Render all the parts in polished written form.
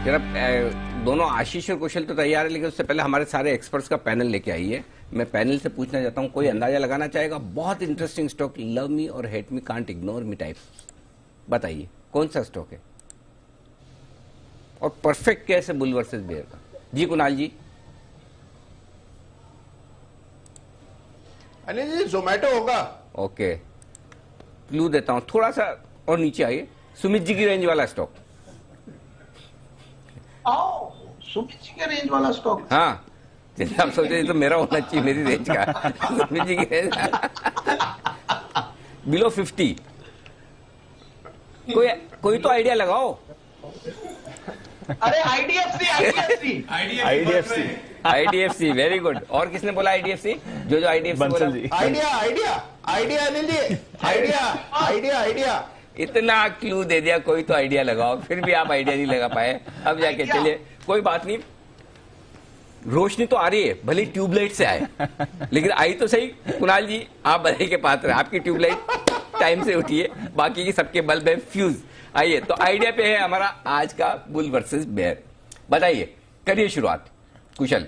जरा दोनों आशीष और कुशल तो तैयार है, लेकिन उससे पहले हमारे सारे एक्सपर्ट्स का पैनल लेके आइए। मैं पैनल से पूछना चाहता हूं, कोई अंदाजा लगाना चाहेगा? बहुत इंटरेस्टिंग स्टॉक, लव मी और hate me, can't ignore me type. बताइए कौन सा स्टॉक है और परफेक्ट केस है बुल वर्सेस बेयर का? जी कुणाल जी। अनिल जी जोमेटो होगा। ओके, क्लू देता हूं, थोड़ा सा और नीचे आइए। सुमित जी की रेंज वाला स्टॉक। सुमित जी के रेंज वाला स्टॉक। हाँ, जैसे आप सोचे तो मेरा होना चाहिए, मेरी रेंज का। सुमित जी की रेंज बिलो 50। कोई तो आइडिया लगाओ। अरे आईडीएफसी, वेरी गुड। और किसने बोला आईडीएफसी? जो IDFC Bansal ji. Idea Anil ji, idea. इतना क्लू दे दिया, कोई तो आइडिया लगाओ, फिर भी आप आइडिया नहीं लगा पाए। अब जाके चलिए, कोई बात नहीं, रोशनी तो आ रही है, भले ट्यूबलाइट से आए, लेकिन आई तो सही। कुणाल जी, आप बधाई के पात्र, आपकी ट्यूबलाइट टाइम से उठिए, बाकी की सबके बल्ब है फ्यूज। आइए, तो आइडिया पे है हमारा आज का बुल वर्सेस बेयर। बताइए, करिए शुरुआत कुशल।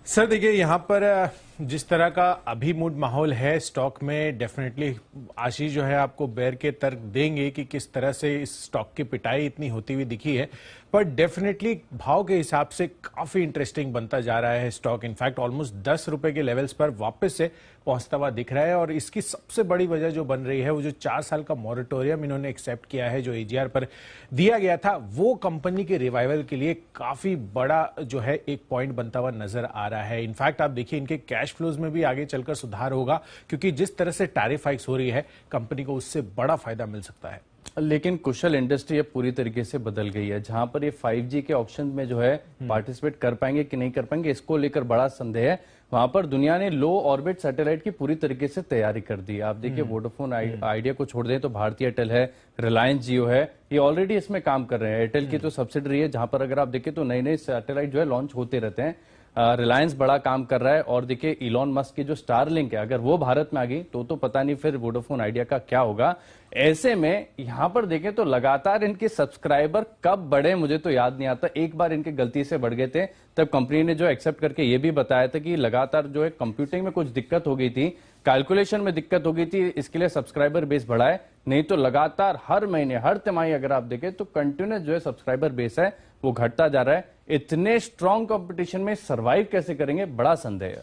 सर देखिए, यहां पर जिस तरह का अभी मूड माहौल है स्टॉक में, डेफिनेटली आशीष जो है आपको बेयर के तर्क देंगे कि किस तरह से इस स्टॉक की पिटाई इतनी होती हुई दिखी है, पर डेफिनेटली भाव के हिसाब से काफी इंटरेस्टिंग बनता जा रहा है स्टॉक। इनफैक्ट ऑलमोस्ट 10 रुपए के लेवल्स पर वापस से पहुंचता हुआ दिख रहा है, और इसकी सबसे बड़ी वजह जो बन रही है वो जो 4 साल का मॉरेटोरियम इन्होंने एक्सेप्ट किया है, जो एजीआर पर दिया गया था, वो कंपनी के रिवाइवल के लिए काफी बड़ा जो है एक पॉइंट बनता हुआ नजर आ रहा है। इनफैक्ट आप देखिए, इनके कैश फ्लोज में भी आगे चलकर सुधार होगा, क्योंकि जिस तरह से टैरिफ हाइक्स हो रही है, कंपनी को उससे बड़ा फायदा मिल सकता है। लेकिन कुशल, इंडस्ट्री अब पूरी तरीके से बदल गई है। जहां पर ये 5G के ऑप्शन में जो है पार्टिसिपेट कर पाएंगे कि नहीं कर पाएंगे, इसको लेकर बड़ा संदेह है। वहां पर दुनिया ने लो ऑर्बिट सैटेलाइट की पूरी तरीके से तैयारी कर दी है। आप देखिए, वोडाफोन आइडिया को छोड़ दें तो भारतीय एयरटेल है, रिलायंस जियो है, ये ऑलरेडी इसमें काम कर रहे हैं। एयरटेल की तो सब्सिडरी है, जहां पर अगर आप देखें तो नए नए सैटेलाइट जो है लॉन्च होते रहते हैं। रिलायंस बड़ा काम कर रहा है, और देखिए इलॉन मस्क की जो स्टारलिंक है, अगर वो भारत में आ गई तो पता नहीं फिर वोडाफोन आइडिया का क्या होगा। ऐसे में यहां पर देखें तो लगातार इनके सब्सक्राइबर कब बढ़े मुझे तो याद नहीं आता। एक बार इनके गलती से बढ़ गए थे, तब कंपनी ने जो एक्सेप्ट करके ये भी बताया था कि लगातार जो है कंप्यूटिंग में कुछ दिक्कत हो गई थी, कैलकुलेशन में दिक्कत हो गई थी, इसके लिए सब्सक्राइबर बेस बढ़ाए। नहीं तो लगातार हर महीने, हर तिमाही अगर आप देखें तो कंटिन्यूस जो है सब्सक्राइबर बेस है वो घटता जा रहा है। इतने स्ट्रॉन्ग कंपटीशन में सरवाइव कैसे करेंगे, बड़ा संदेह है।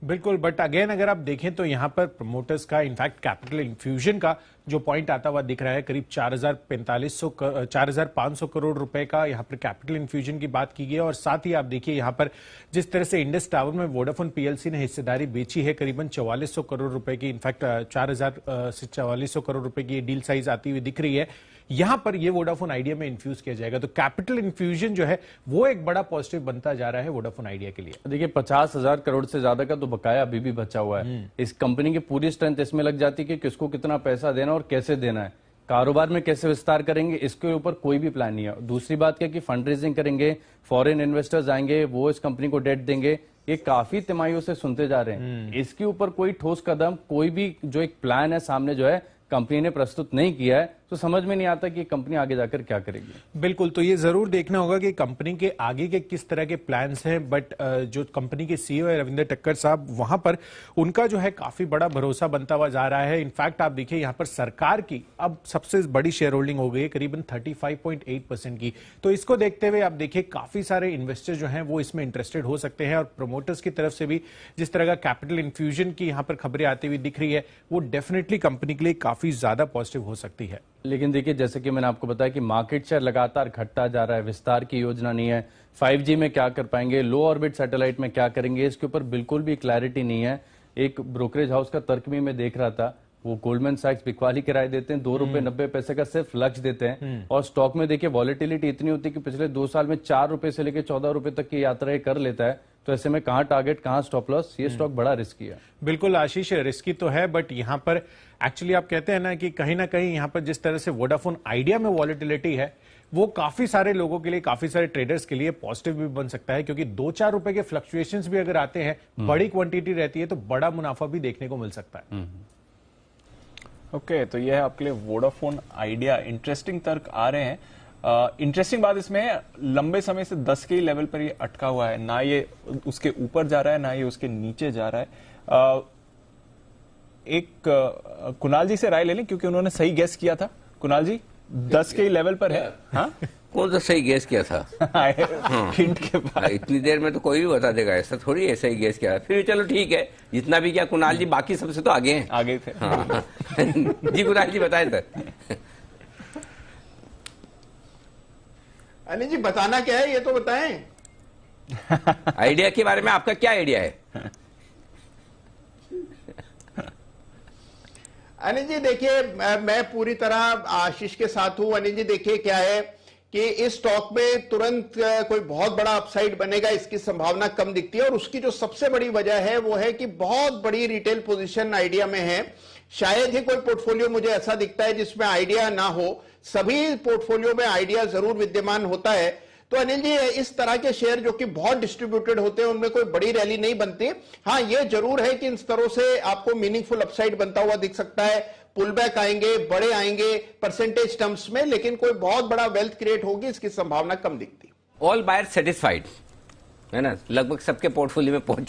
बिल्कुल, बट अगेन अगर आप देखें तो यहां पर प्रमोटर्स का, इनफैक्ट कैपिटल इन्फ्यूजन का जो पॉइंट आता हुआ दिख रहा है, करीब 4,500 करोड़ रुपए का यहां पर कैपिटल इन्फ्यूजन की बात की गई है। और साथ ही आप देखिए यहां पर जिस तरह से इंडस टावर में वोडाफोन पीएलसी ने हिस्सेदारी बेची है, करीबन 4400 करोड़ रुपए की, इनफैक्ट 4000 से 4400 करोड़ रुपए की डील साइज आती हुई दिख रही है। यहां पर ये वोडाफोन आइडिया में इन्फ्यूज किया जाएगा, तो कैपिटल इन्फ्यूजन जो है वो एक बड़ा पॉजिटिव बनता जा रहा है वोडाफोन आइडिया के लिए। देखिए, 50,000 करोड़ से ज्यादा का तो बकाया अभी भी बचा हुआ है। इस कंपनी की पूरी स्ट्रेंथ इसमें लग जाती है कि किसको कितना पैसा देना और कैसे देना है, कारोबार में कैसे विस्तार करेंगे, इसके ऊपर कोई भी प्लान नहीं है। दूसरी बात क्या कि फंड रेजिंग करेंगे, फॉरेन इन्वेस्टर्स आएंगे, वो इस कंपनी को डेट देंगे, ये काफी तिमाहियों से सुनते जा रहे हैं। इसके ऊपर कोई ठोस कदम, कोई भी जो एक प्लान है सामने जो है कंपनी ने प्रस्तुत नहीं किया है, तो समझ में नहीं आता कि कंपनी आगे जाकर क्या करेगी। बिल्कुल, तो ये जरूर देखना होगा कि कंपनी के आगे के किस तरह के प्लान्स हैं। बट जो कंपनी के सीईओ है रविंद्र टक्कर साहब, वहां पर उनका जो है काफी बड़ा भरोसा बनता हुआ जा रहा है। इनफैक्ट आप देखिए यहां पर सरकार की अब सबसे बड़ी शेयर होल्डिंग हो गई है, करीबन 35.8% की। तो इसको देखते हुए आप देखिए काफी सारे इन्वेस्टर्स जो हैं वो इसमें इंटरेस्टेड हो सकते हैं, और प्रोमोटर्स की तरफ से भी जिस तरह का कैपिटल इन्फ्यूजन की यहां पर खबरें आती हुई दिख रही है, वो डेफिनेटली कंपनी के लिए काफी ज्यादा पॉजिटिव हो सकती है। लेकिन देखिए, जैसे कि मैंने आपको बताया कि मार्केट शेयर लगातार घटता जा रहा है, विस्तार की योजना नहीं है, 5G में क्या कर पाएंगे, लो ऑर्बिट सैटेलाइट में क्या करेंगे, इसके ऊपर बिल्कुल भी क्लैरिटी नहीं है। एक ब्रोकरेज हाउस का तर्क भी मैं देख रहा था, वो गोल्डमैन सैक्स बिकवाली किराए देते हैं, 2 रुपए 90 पैसे का सिर्फ लक्ष्य देते हैं, और स्टॉक में देखिए वॉलेटिलिटी इतनी होती है कि पिछले 2 साल में 4 रुपए से लेकर 14 रुपए तक की यात्रा कर लेता है। तो ऐसे में कहां टारगेट, कहां स्टॉप लॉस, ये स्टॉक बड़ा रिस्की है। बिल्कुल आशीष, रिस्की तो है, बट यहां पर एक्चुअली आप कहते हैं ना कि कहीं ना कहीं यहां पर जिस तरह से वोडाफोन आइडिया में वॉलेटिलिटी है, वो काफी सारे लोगों के लिए, काफी सारे ट्रेडर्स के लिए पॉजिटिव भी बन सकता है, क्योंकि 2-4 रुपए के फ्लक्चुएशंस भी अगर आते हैं, बड़ी क्वांटिटी रहती है, तो बड़ा मुनाफा भी देखने को मिल सकता है। ओके, तो यह है आपके लिए वोडाफोन आइडिया। इंटरेस्टिंग तर्क आ रहे हैं। इंटरेस्टिंग बात इसमें है, लंबे समय से 10 के लेवल पर ये अटका हुआ है, ना ये उसके ऊपर जा रहा है ना ये उसके नीचे जा रहा है। कुणाल जी से राय ले लें क्योंकि उन्होंने सही गेस किया था। कुणाल जी 10 के लेवल पर है। हाँ कौन सा सही गेस किया था? हिंट के बाद इतनी देर में तो कोई भी बता देगा, ऐसा थोड़ी है सही गेस किया। फिर चलो ठीक है, जितना भी क्या कुणाल जी बाकी सबसे तो आगे हैं। आगे थे। हाँ। जी कुणाल जी बताएं सर। अनिल जी बताना क्या है ये तो बताएं। आइडिया के बारे में आपका क्या आइडिया है? अनिल जी देखिए, मैं पूरी तरह आशीष के साथ हूं। अनिल जी देखिए क्या है कि इस स्टॉक में तुरंत कोई बहुत बड़ा अपसाइड बनेगा इसकी संभावना कम दिखती है, और उसकी जो सबसे बड़ी वजह है वो है कि बहुत बड़ी रिटेल पोजीशन आइडिया में है। शायद ही कोई पोर्टफोलियो मुझे ऐसा दिखता है जिसमें आइडिया ना हो, सभी पोर्टफोलियो में आइडिया जरूर विद्यमान होता है। तो अनिल जी इस तरह के शेयर जो कि बहुत डिस्ट्रीब्यूटेड होते हैं उनमें कोई बड़ी रैली नहीं बनती। हाँ ये जरूर है कि इन स्तरों से आपको मीनिंगफुल अपसाइड बनता हुआ दिख सकता है, पुल बैक आएंगे, बड़े आएंगे परसेंटेज टर्म्स में, लेकिन कोई बहुत बड़ा वेल्थ क्रिएट होगी इसकी संभावना कम दिखती। ऑल बायर सेटिस्फाइड है ना, लगभग सबके पोर्टफोलियो में पहुंच